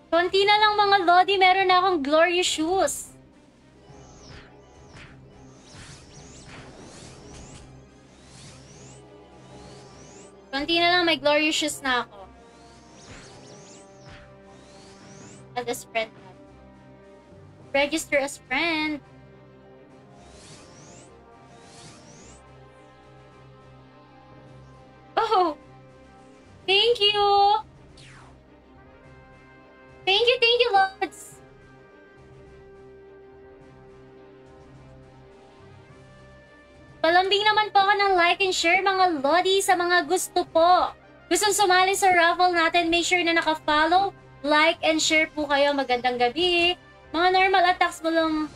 Konti na lang mga Lodi, meron na akong glorious shoes. Konti na lang, may glorious shoes na ako. Add as friend. Register as friend. Oh! Thank you! Thank you, Lods! Palambing naman po ako ng like and share mga Lodi sa mga gusto po. Gustong sumali sa raffle natin, make sure na naka-follow, like and share po kayo. Magandang gabi. Mga normal attacks mo lang.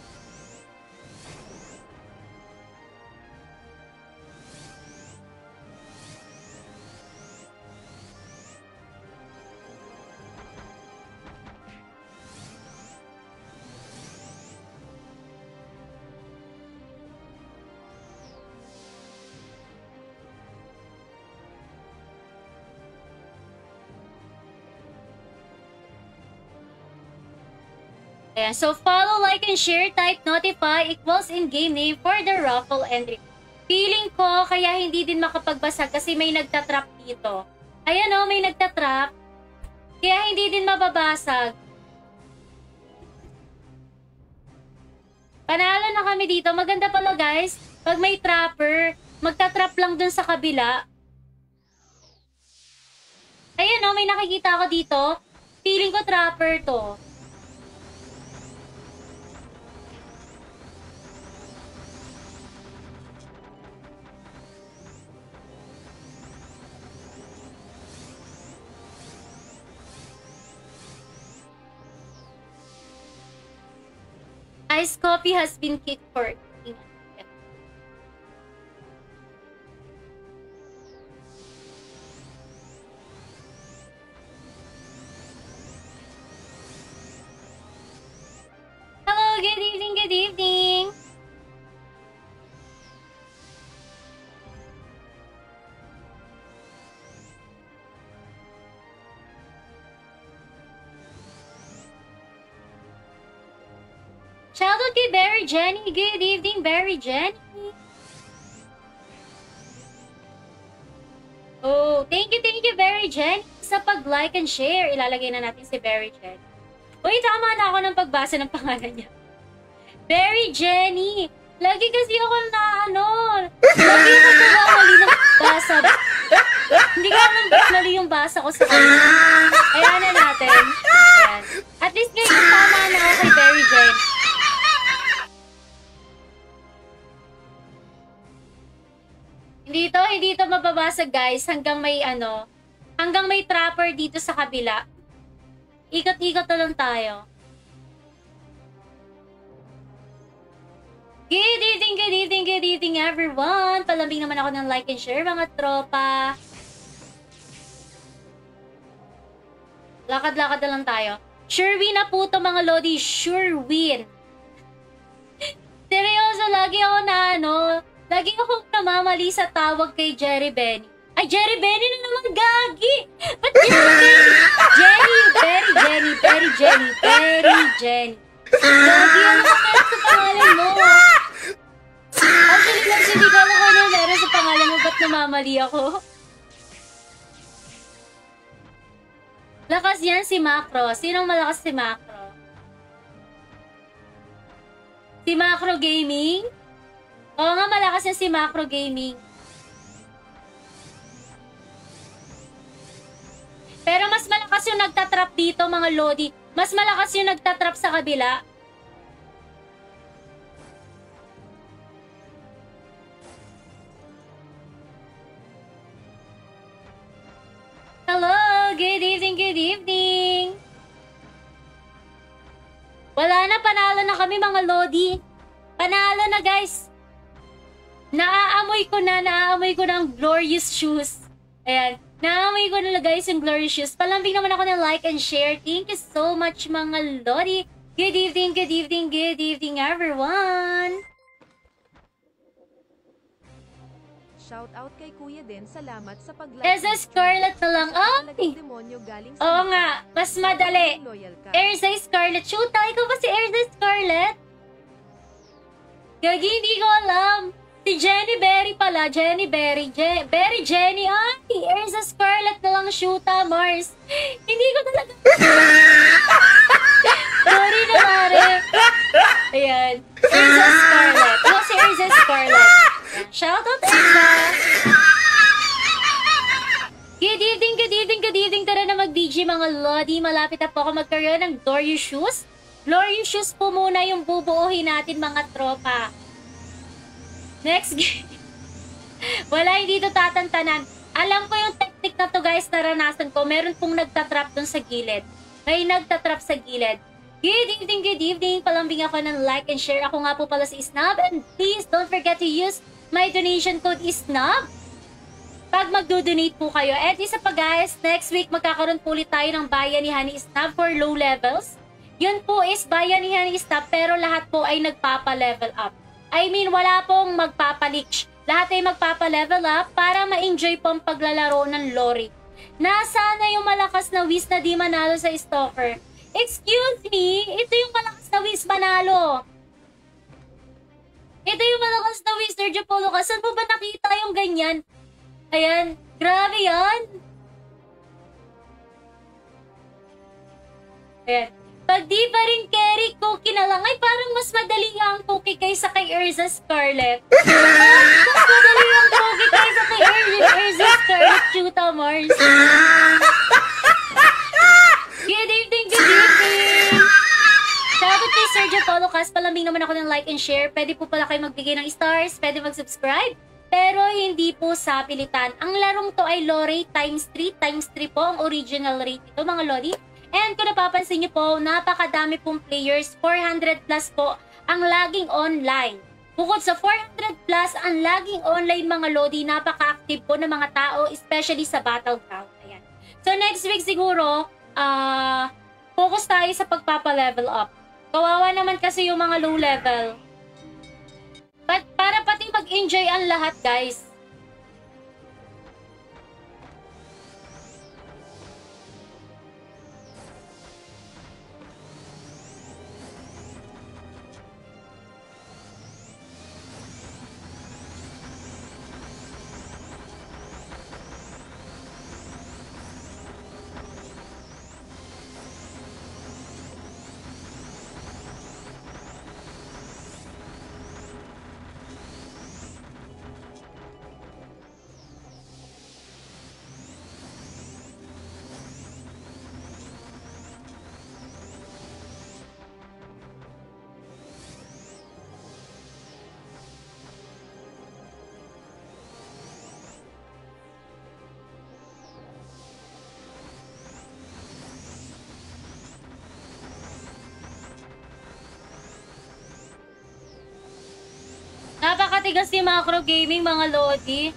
Ayan, so follow, like, and share, type notify equals in-game name for the raffle entry. Feeling ko, kaya hindi din makapagbasag kasi may nagtatrap dito. Ayan o, may nagtatrap. Kaya hindi din mababasag. Panalo na kami dito. Maganda pala guys, pag may trapper, magtatrap lang dun sa kabila. Ayan o, may nakikita ako dito. Feeling ko trapper to. Iced coffee has been kicked for eating. Hello, good evening, good evening. Shoutout kay Berry Jenny. Good evening, Berry Jenny. Oh, thank you, Berry Jenny, sa pag-like and share. Ilalagay na natin si Berry Jenny. Uy, tama na ako ng pagbasa ng pangalan niya. Berry Jenny. Lagi kasi ako na lagi ako mali ng basa. Hindi ko alam ba't mali yung basa ko sa kanya. Ayan na natin. Ayan. At least ngayon, tama na ako kay Berry Jenny. Hindi to mababasag guys hanggang may hanggang may trapper dito sa kabila. Ikot-ikot na lang tayo. Good evening everyone. Palambing naman ako ng like and share mga tropa. Lakad-lakad na lang tayo. Sure win na po to mga Lodi. Sure win. Seryoso, lagi akong namamali sa tawag kay Jerry Benny. Ay, Jerry Benny na naman, gagi! Ba't Jerry Benny? Berry Jenny. Gagi, ano ka meron sa pangalan mo? Actually, hindi ko alam kung ano meron sa pangalan mo. Ba't namamali ako? Lakas yan si Macro. Sinong malakas si Macro? Si Macro Gaming? Oo nga, malakas yan si Macro Gaming. Pero mas malakas yung nagtatrap dito, mga Lodi. Mas malakas yung nagtatrap sa kabila. Hello! Good evening! Wala na, panalo na kami, mga Lodi. Panalo na, guys. Naaamoy ko na ang glorious shoes. Ayan. Naamoy ko na guys yung glorious shoes. Palambing naman ako ng like and share. Thank you so much mga Lodi. Good evening everyone. Shoutout kay Kuya din. Salamat sa pag-like. Erza Scarlet na lang. Ay! Demonyo galing Oo nga, mas madali. loyal ka. Erza Scarlet. Shoot, ikaw ba si Erza Scarlet? Gagi, hindi ko alam. Si Jenny Berry pala. Jenny Berry. Berry Jenny. Ay, Erza Scarlet na lang, shoota, Mars. Hindi ko talaga. Sorry na, pare. Ayan. Erza Scarlet. Ako si Erza Scarlet. Shoutout, Erza. Good evening. Tara na mag-DJ mga lodi. Malapit na po ako magkaroon ng Glorious Shoes. Glorious Shoes po muna yung bubuuhin natin mga tropa. Next game. Wala, hindi to tatantanan. Alam ko yung technique na to guys, naranasan ko. Meron pong nagtatrap dun sa gilid. May nagtatrap sa gilid. Good evening. Palambing ako ng like and share. Ako nga po pala si Snub. And please don't forget to use my donation code Snub pag magdo-donate po kayo. At isa pa guys, next week magkakaroon po ulit tayo ng Bayanihan ni Snub for low levels. Yun po is Bayanihan ni Snub pero lahat po ay nagpapa-level up. I mean, wala pong magpapalik. Lahat ay magpapa-level up para ma-enjoy po ang paglalaro ng Lori. Nasaan yung malakas na Wiz na di manalo sa Stalker? Excuse me, ito yung malakas na Wiz manalo. Ito yung malakas na Wiz, Sergio Polo. Saan mo ba nakita yung ganyan? Ayan, grabe yan. Ayan. Pag di pa rin carry cookie na lang, ay parang mas madali ang cookie kaysa kay Erza Scarlet. Mas madali ang cookie kaysa kay Erza Scarlet, Chuta Mars. Good evening. Shoutout kay Sergio Paulo Cas. Palambing naman ako ng like and share. Pwede po pala kayo magbigay ng stars, pwede mag-subscribe. Pero hindi po sa pilitan. Ang larong to ay Lori times 3 po ang original rate ito mga lodi. And kung napapansin niyo po, napakadami pong players, 400 plus po ang laging online. Bukod sa 400 plus ang laging online mga lodi, napaka-active po ng mga tao, especially sa Battleground. Ayan. So next week siguro, focus tayo sa pagpapa-level up. Kawawa naman kasi yung mga low level. But para pati mag-enjoy ang lahat guys. Napakatigas ni Macro Gaming mga lodi.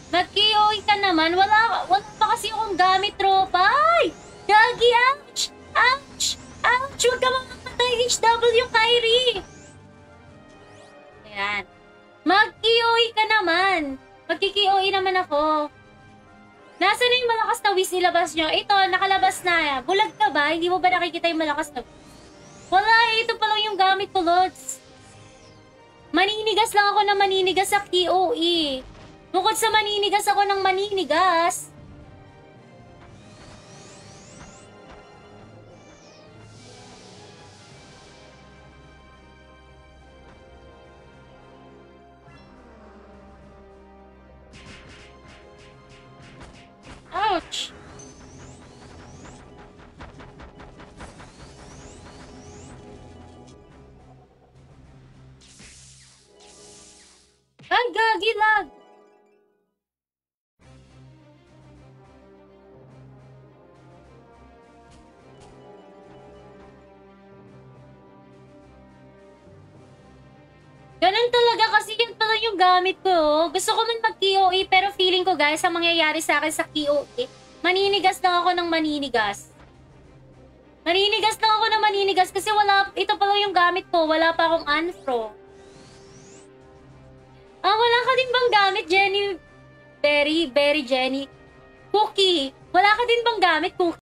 Nag-KOI ka naman. Wala pa kasi akong gamit, tropa. Ay! Gagi, ouch! Huwag ka makamatay, HW Kyrie! Ayan. Mag-KOI ka naman. Magki-KOI naman ako. Nasaan na yung malakas na Wiz nilabas nyo? Ito, nakalabas na. Bulag ka ba? Hindi mo ba nakikita yung malakas na Wiz? Wala, ito pa lang yung gamit ko, Lods. Maninigas lang ako na maninigas sa KOE. Bukod sa maninigas ako ng maninigas. Ouch! Ang gagi lag! Ganun talaga kasi yan pala yung gamit ko. Gusto ko man mag-KOE pero feeling ko guys, ang mangyayari sa akin sa KOE, maninigas lang ako ng maninigas. Maninigas lang ako na maninigas kasi ito pa lang yung gamit ko. Wala pa akong unfro. Wala ka din bang gamit, Jenny? Berry Jenny. Cookie. Wala ka din bang gamit, Cookie?